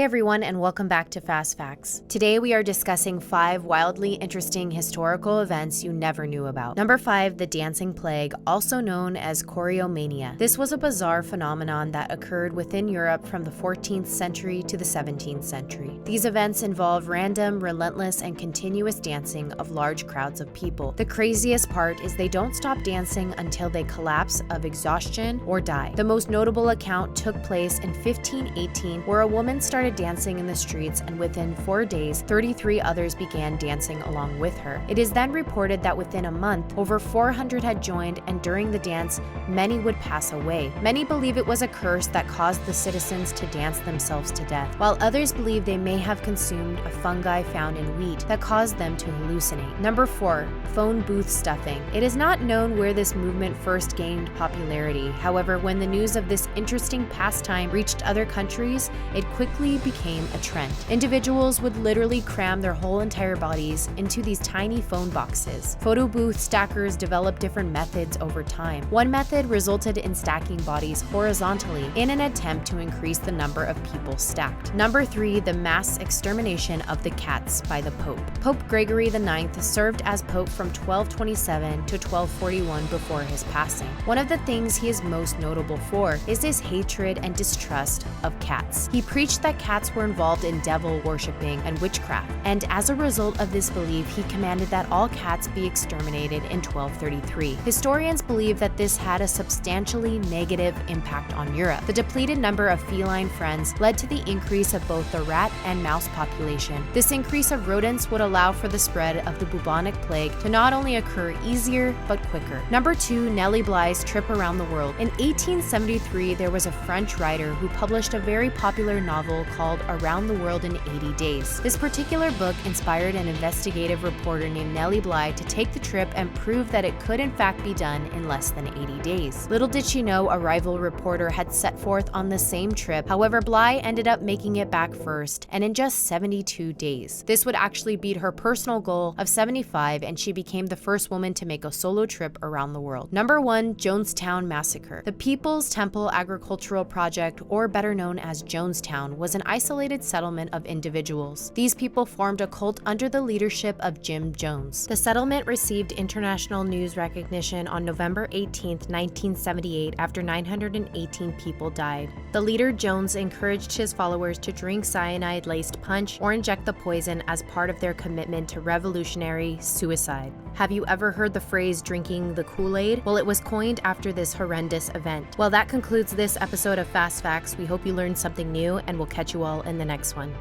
everyone, and welcome back to Fast Facts. Today we are discussing 5 wildly interesting historical events you never knew about. Number 5, the Dancing Plague, also known as choreomania. This was a bizarre phenomenon that occurred within Europe from the 14th century to the 17th century. These events involve random, relentless, and continuous dancing of large crowds of people. The craziest part is they don't stop dancing until they collapse of exhaustion or die. The most notable account took place in 1518, where a woman started dancing in the streets, and within 4 days, 33 others began dancing along with her. It is then reported that within a month, over 400 had joined, and during the dance, many would pass away. Many believe it was a curse that caused the citizens to dance themselves to death, while others believe they may have consumed a fungi found in wheat that caused them to hallucinate. Number 4, phone booth stuffing. It is not known where this movement first gained popularity. However, when the news of this interesting pastime reached other countries, it quickly became a trend. Individuals would literally cram their whole entire bodies into these tiny phone boxes. Photo booth stackers developed different methods over time. One method resulted in stacking bodies horizontally in an attempt to increase the number of people stacked. Number 3, the mass extermination of the cats by the Pope. Pope Gregory IX served as Pope from 1227 to 1241 before his passing. One of the things he is most notable for is his hatred and distrust of cats. He preached that cats were involved in devil worshipping and witchcraft, and as a result of this belief, he commanded that all cats be exterminated in 1233. Historians believe that this had a substantially negative impact on Europe. The depleted number of feline friends led to the increase of both the rat and mouse population. This increase of rodents would allow for the spread of the bubonic plague to not only occur easier, but quicker. Number 2, Nellie Bly's trip around the world. In 1873, there was a French writer who published a very popular novel called Around the World in 80 Days. This particular book inspired an investigative reporter named Nellie Bly to take the trip and prove that it could in fact be done in less than 80 days. Little did she know a rival reporter had set forth on the same trip. However, Bly ended up making it back first, and in just 72 days. This would actually beat her personal goal of 75, and she became the first woman to make a solo trip around the world. Number 1, Jonestown Massacre. The People's Temple Agricultural Project, or better known as Jonestown, was an isolated settlement of individuals. These people formed a cult under the leadership of Jim Jones. The settlement received international news recognition on November 18, 1978, after 918 people died. The leader Jones encouraged his followers to drink cyanide-laced punch or inject the poison as part of their commitment to revolutionary suicide. Have you ever heard the phrase drinking the Kool-Aid? Well, it was coined after this horrendous event. Well, that concludes this episode of Fast Facts. We hope you learned something new, and we'll catch you all in the next one.